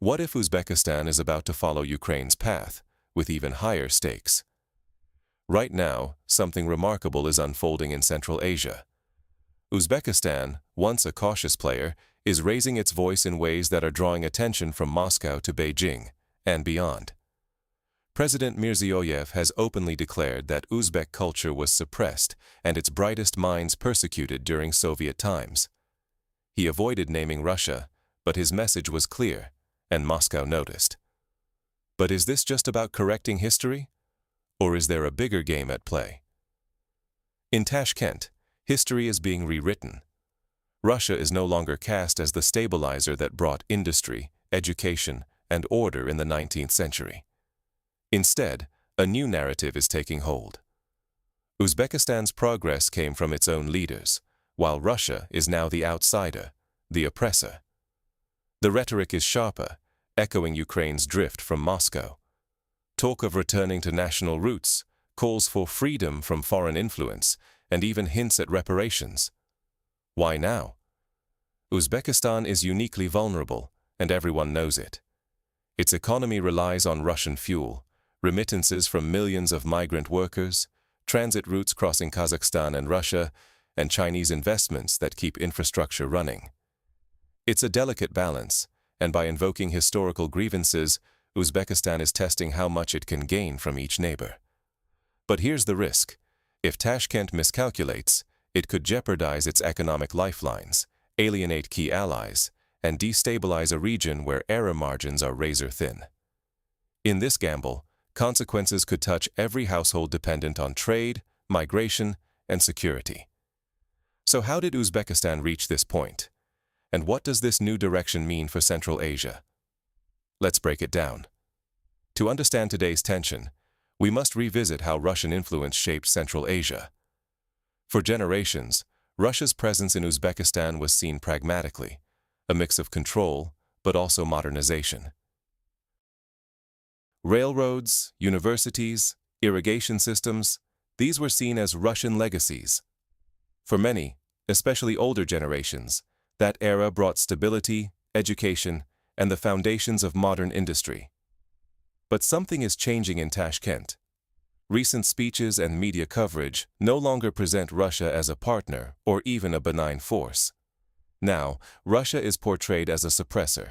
What if Uzbekistan is about to follow Ukraine's path, with even higher stakes? Right now, something remarkable is unfolding in Central Asia. Uzbekistan, once a cautious player, is raising its voice in ways that are drawing attention from Moscow to Beijing and beyond. President Mirziyoyev has openly declared that Uzbek culture was suppressed and its brightest minds persecuted during Soviet times. He avoided naming Russia, but his message was clear, and Moscow noticed. But is this just about correcting history? Or is there a bigger game at play? In Tashkent, history is being rewritten. Russia is no longer cast as the stabilizer that brought industry, education, and order in the 19th century. Instead, a new narrative is taking hold. Uzbekistan's progress came from its own leaders, while Russia is now the outsider, the oppressor. The rhetoric is sharper, echoing Ukraine's drift from Moscow. Talk of returning to national roots, calls for freedom from foreign influence, and even hints at reparations. Why now? Uzbekistan is uniquely vulnerable, and everyone knows it. Its economy relies on Russian fuel, remittances from millions of migrant workers, transit routes crossing Kazakhstan and Russia, and Chinese investments that keep infrastructure running. It's a delicate balance, and by invoking historical grievances, Uzbekistan is testing how much it can gain from each neighbor. But here's the risk. If Tashkent miscalculates, it could jeopardize its economic lifelines, alienate key allies, and destabilize a region where error margins are razor-thin. In this gamble, consequences could touch every household dependent on trade, migration, and security. So how did Uzbekistan reach this point? And what does this new direction mean for Central Asia? Let's break it down. To understand today's tension, we must revisit how Russian influence shaped Central Asia. For generations, Russia's presence in Uzbekistan was seen pragmatically, a mix of control, but also modernization. Railroads, universities, irrigation systems, these were seen as Russian legacies. For many, especially older generations, that era brought stability, education, and the foundations of modern industry. But something is changing in Tashkent. Recent speeches and media coverage no longer present Russia as a partner or even a benign force. Now, Russia is portrayed as a suppressor,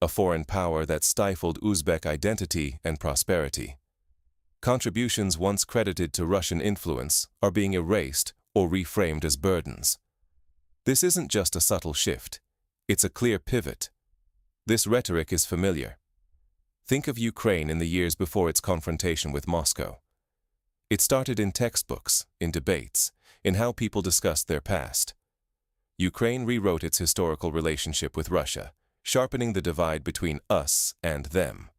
a foreign power that stifled Uzbek identity and prosperity. Contributions once credited to Russian influence are being erased or reframed as burdens. This isn't just a subtle shift, it's a clear pivot. This rhetoric is familiar. Think of Ukraine in the years before its confrontation with Moscow. It started in textbooks, in debates, in how people discussed their past. Ukraine rewrote its historical relationship with Russia, sharpening the divide between us and them.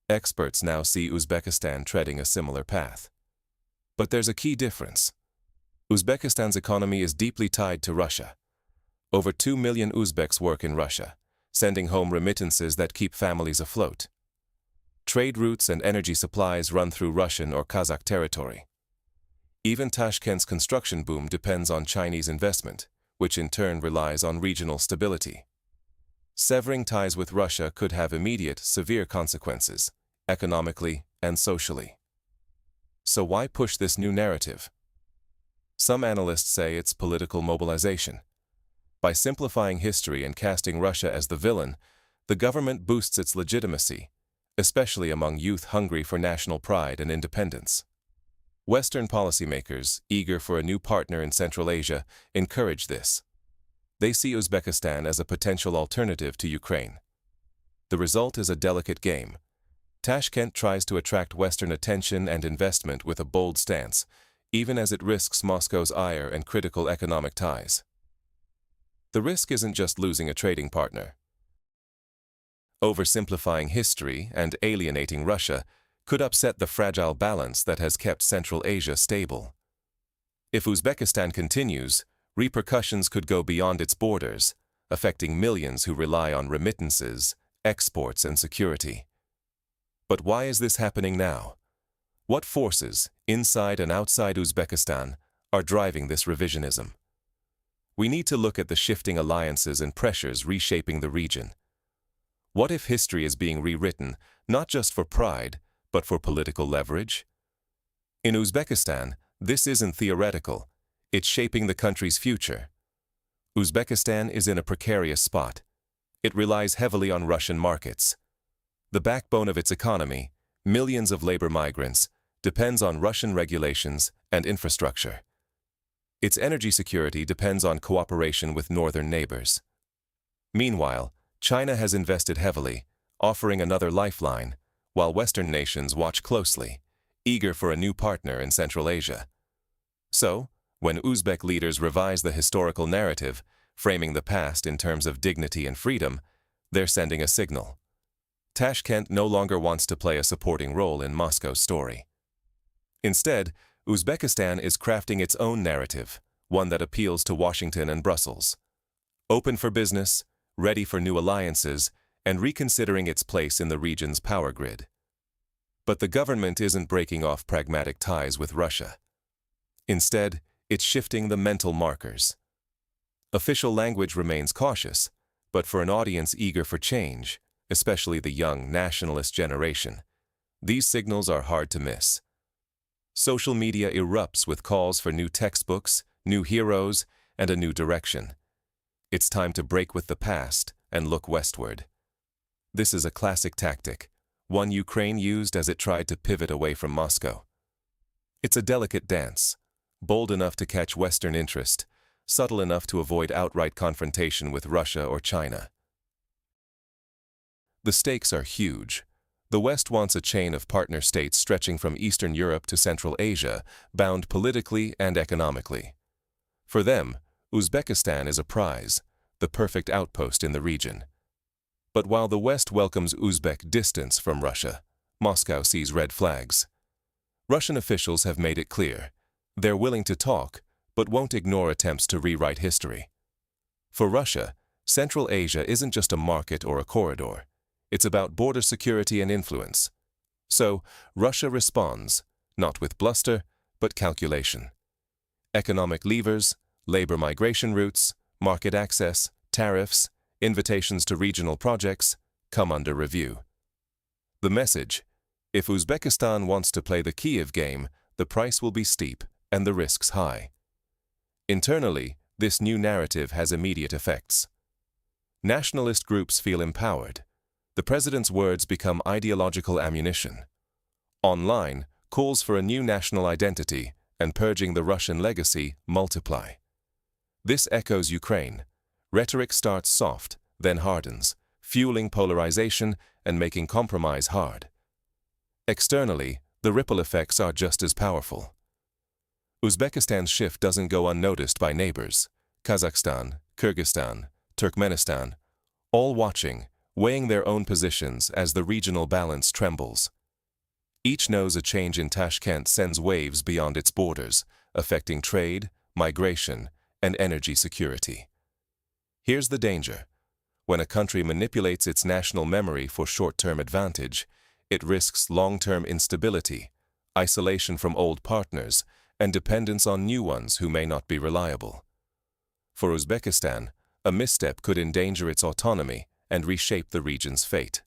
Experts now see Uzbekistan treading a similar path. But there's a key difference. Uzbekistan's economy is deeply tied to Russia. Over 2 million Uzbeks work in Russia, sending home remittances that keep families afloat. Trade routes and energy supplies run through Russian or Kazakh territory. Even Tashkent's construction boom depends on Chinese investment, which in turn relies on regional stability. Severing ties with Russia could have immediate, severe consequences, economically and socially. So why push this new narrative? Some analysts say it's political mobilization. By simplifying history and casting Russia as the villain, the government boosts its legitimacy, especially among youth hungry for national pride and independence. Western policymakers, eager for a new partner in Central Asia, encourage this. They see Uzbekistan as a potential alternative to Ukraine. The result is a delicate game. Tashkent tries to attract Western attention and investment with a bold stance, even as it risks Moscow's ire and critical economic ties. The risk isn't just losing a trading partner. Oversimplifying history and alienating Russia could upset the fragile balance that has kept Central Asia stable. If Uzbekistan continues, repercussions could go beyond its borders, affecting millions who rely on remittances, exports, and security. But why is this happening now? What forces, inside and outside Uzbekistan, are driving this revisionism? We need to look at the shifting alliances and pressures reshaping the region. What if history is being rewritten, not just for pride, but for political leverage? In Uzbekistan, this isn't theoretical. It's shaping the country's future. Uzbekistan is in a precarious spot. It relies heavily on Russian markets. The backbone of its economy, millions of labor migrants, depends on Russian regulations and infrastructure. Its energy security depends on cooperation with northern neighbors. Meanwhile, China has invested heavily, offering another lifeline, while Western nations watch closely, eager for a new partner in Central Asia. So, when Uzbek leaders revise the historical narrative, framing the past in terms of dignity and freedom, they're sending a signal. Tashkent no longer wants to play a supporting role in Moscow's story. Instead, Uzbekistan is crafting its own narrative, one that appeals to Washington and Brussels. Open for business, ready for new alliances, and reconsidering its place in the region's power grid. But the government isn't breaking off pragmatic ties with Russia. Instead, it's shifting the mental markers. Official language remains cautious, but for an audience eager for change, especially the young nationalist generation, these signals are hard to miss. Social media erupts with calls for new textbooks, new heroes, and a new direction. It's time to break with the past and look westward. This is a classic tactic, one Ukraine used as it tried to pivot away from Moscow. It's a delicate dance, bold enough to catch Western interest, subtle enough to avoid outright confrontation with Russia or China. The stakes are huge. The West wants a chain of partner states stretching from Eastern Europe to Central Asia, bound politically and economically. For them, Uzbekistan is a prize, the perfect outpost in the region. But while the West welcomes Uzbek distance from Russia, Moscow sees red flags. Russian officials have made it clear. They're willing to talk, but won't ignore attempts to rewrite history. For Russia, Central Asia isn't just a market or a corridor. It's about border security and influence. So, Russia responds, not with bluster, but calculation. Economic levers, labor migration routes, market access, tariffs, invitations to regional projects come under review. The message: if Uzbekistan wants to play the Kiev game, the price will be steep and the risks high. Internally, this new narrative has immediate effects. Nationalist groups feel empowered. The president's words become ideological ammunition. Online, calls for a new national identity and purging the Russian legacy multiply. This echoes Ukraine. Rhetoric starts soft, then hardens, fueling polarization and making compromise hard. Externally, the ripple effects are just as powerful. Uzbekistan's shift doesn't go unnoticed by neighbors. Kazakhstan, Kyrgyzstan, Turkmenistan, all watching, weighing their own positions as the regional balance trembles. Each knows a change in Tashkent sends waves beyond its borders, affecting trade, migration, and energy security. Here's the danger. When a country manipulates its national memory for short-term advantage, it risks long-term instability, isolation from old partners, and dependence on new ones who may not be reliable. For Uzbekistan, a misstep could endanger its autonomy and reshape the region's fate.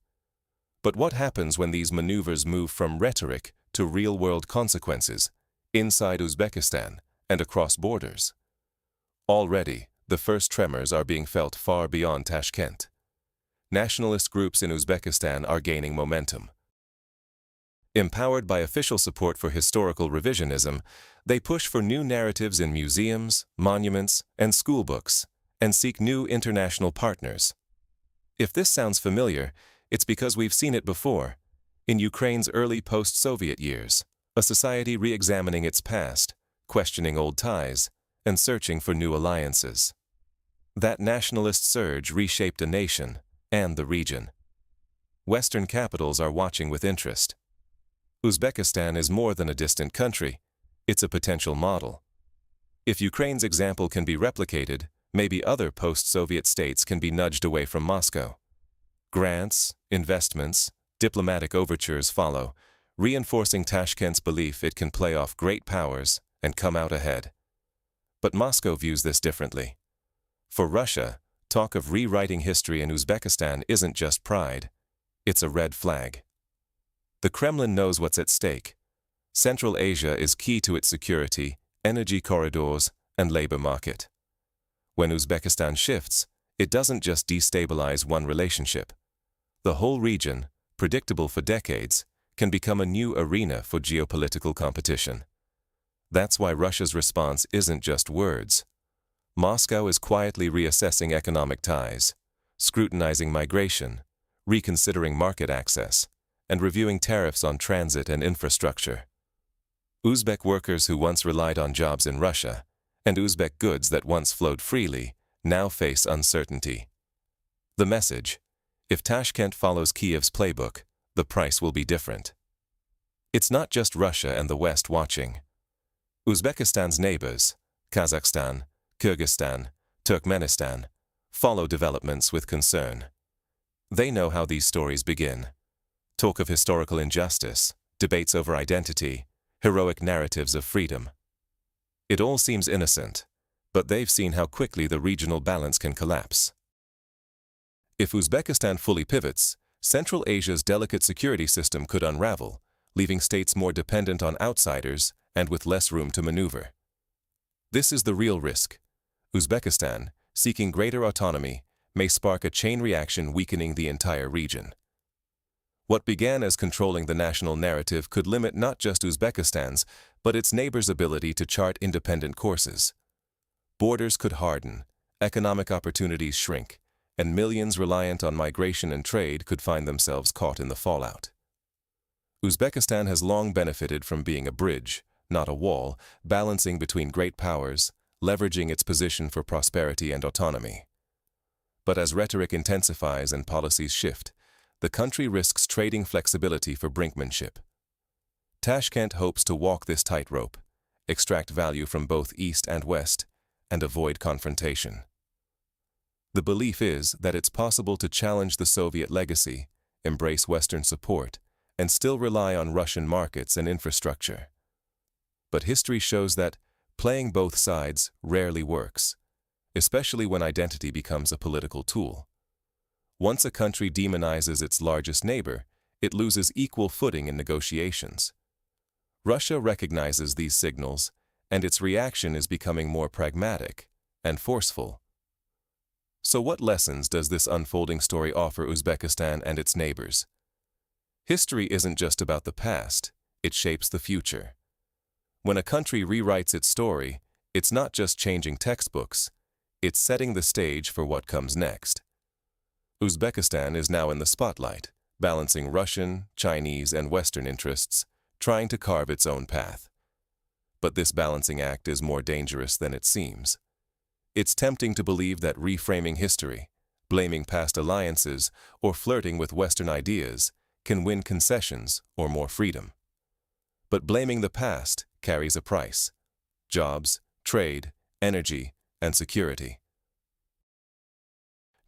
But what happens when these maneuvers move from rhetoric to real-world consequences, inside Uzbekistan and across borders? Already, the first tremors are being felt far beyond Tashkent. Nationalist groups in Uzbekistan are gaining momentum. Empowered by official support for historical revisionism, they push for new narratives in museums, monuments, and schoolbooks, and seek new international partners. If this sounds familiar, it's because we've seen it before. In Ukraine's early post-Soviet years, a society re-examining its past, questioning old ties, and searching for new alliances. That nationalist surge reshaped a nation and the region. Western capitals are watching with interest. Uzbekistan is more than a distant country, it's a potential model. If Ukraine's example can be replicated, maybe other post-Soviet states can be nudged away from Moscow. Grants, investments, diplomatic overtures follow, reinforcing Tashkent's belief it can play off great powers and come out ahead. But Moscow views this differently. For Russia, talk of rewriting history in Uzbekistan isn't just pride, it's a red flag. The Kremlin knows what's at stake. Central Asia is key to its security, energy corridors, and labor market. When Uzbekistan shifts, it doesn't just destabilize one relationship. The whole region, predictable for decades, can become a new arena for geopolitical competition. That's why Russia's response isn't just words. Moscow is quietly reassessing economic ties, scrutinizing migration, reconsidering market access, and reviewing tariffs on transit and infrastructure. Uzbek workers who once relied on jobs in Russia, and Uzbek goods that once flowed freely, now face uncertainty. The message: if Tashkent follows Kiev's playbook, the price will be different. It's not just Russia and the West watching. Uzbekistan's neighbors, Kazakhstan, Kyrgyzstan, Turkmenistan, follow developments with concern. They know how these stories begin. Talk of historical injustice, debates over identity, heroic narratives of freedom. It all seems innocent, but they've seen how quickly the regional balance can collapse. If Uzbekistan fully pivots, Central Asia's delicate security system could unravel, leaving states more dependent on outsiders and with less room to maneuver. This is the real risk. Uzbekistan, seeking greater autonomy, may spark a chain reaction weakening the entire region. What began as controlling the national narrative could limit not just Uzbekistan's, but its neighbors' ability to chart independent courses. Borders could harden, economic opportunities shrink, and millions reliant on migration and trade could find themselves caught in the fallout. Uzbekistan has long benefited from being a bridge, not a wall, balancing between great powers, leveraging its position for prosperity and autonomy. But as rhetoric intensifies and policies shift, the country risks trading flexibility for brinkmanship. Tashkent hopes to walk this tightrope, extract value from both East and West, and avoid confrontation. The belief is that it's possible to challenge the Soviet legacy, embrace Western support, and still rely on Russian markets and infrastructure. But history shows that playing both sides rarely works, especially when identity becomes a political tool. Once a country demonizes its largest neighbor, it loses equal footing in negotiations. Russia recognizes these signals, and its reaction is becoming more pragmatic and forceful. So what lessons does this unfolding story offer Uzbekistan and its neighbors? History isn't just about the past, it shapes the future. When a country rewrites its story, it's not just changing textbooks, it's setting the stage for what comes next. Uzbekistan is now in the spotlight, balancing Russian, Chinese, and Western interests, trying to carve its own path. But this balancing act is more dangerous than it seems. It's tempting to believe that reframing history, blaming past alliances, or flirting with Western ideas can win concessions or more freedom. But blaming the past carries a price: jobs, trade, energy, and security.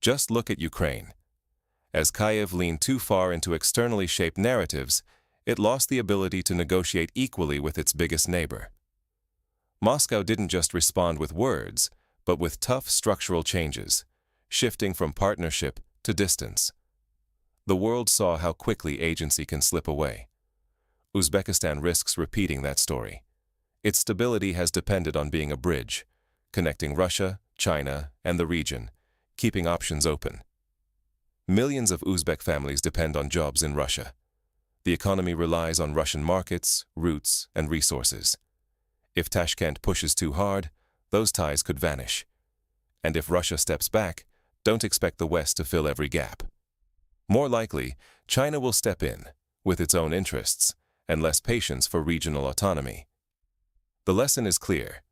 Just look at Ukraine. As Kiev leaned too far into externally shaped narratives, it lost the ability to negotiate equally with its biggest neighbor. Moscow didn't just respond with words, but with tough structural changes, shifting from partnership to distance. The world saw how quickly agency can slip away. Uzbekistan risks repeating that story. Its stability has depended on being a bridge, connecting Russia, China, and the region, keeping options open. Millions of Uzbek families depend on jobs in Russia. The economy relies on Russian markets, routes, and resources. If Tashkent pushes too hard, those ties could vanish. And if Russia steps back, don't expect the West to fill every gap. More likely, China will step in, with its own interests, and less patience for regional autonomy. The lesson is clear.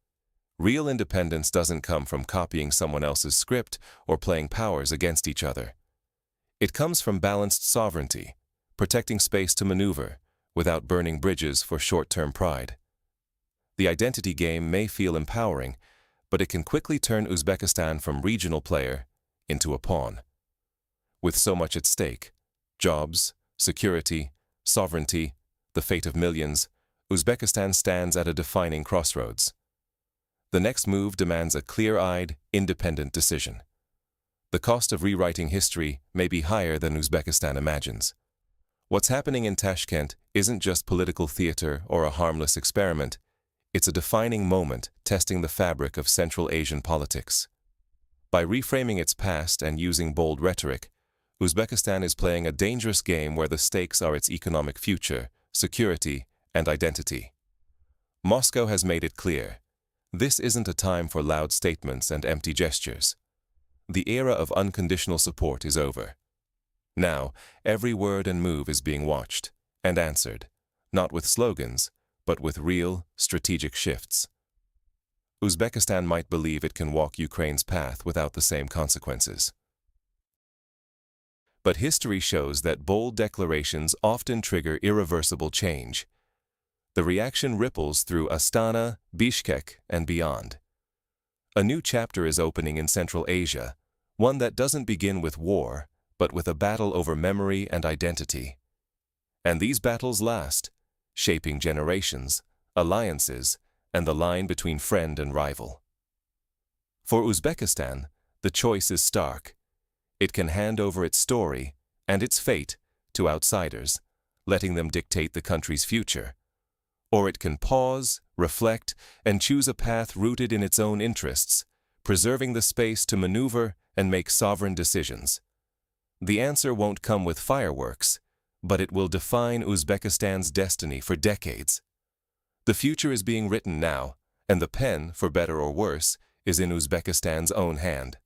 Real independence doesn't come from copying someone else's script or playing powers against each other. It comes from balanced sovereignty, protecting space to maneuver, without burning bridges for short-term pride. The identity game may feel empowering, but it can quickly turn Uzbekistan from regional player into a pawn. With so much at stake, jobs, security, sovereignty, the fate of millions, Uzbekistan stands at a defining crossroads. The next move demands a clear-eyed, independent decision. the cost of rewriting history may be higher than Uzbekistan imagines. What's happening in Tashkent isn't just political theater or a harmless experiment. It's a defining moment testing the fabric of Central Asian politics. By reframing its past and using bold rhetoric, Uzbekistan is playing a dangerous game where the stakes are its economic future, security, and identity. Moscow has made it clear. This isn't a time for loud statements and empty gestures. The era of unconditional support is over. Now, every word and move is being watched and answered, not with slogans, but with real, strategic shifts. Uzbekistan might believe it can walk Ukraine's path without the same consequences. But history shows that bold declarations often trigger irreversible change. The reaction ripples through Astana, Bishkek, and beyond. A new chapter is opening in Central Asia, one that doesn't begin with war, but with a battle over memory and identity. And these battles last, shaping generations, alliances, and the line between friend and rival. For Uzbekistan, the choice is stark. It can hand over its story and its fate to outsiders, letting them dictate the country's future. Or it can pause, reflect, and choose a path rooted in its own interests, preserving the space to maneuver and make sovereign decisions. The answer won't come with fireworks, but it will define Uzbekistan's destiny for decades. The future is being written now, and the pen, for better or worse, is in Uzbekistan's own hand.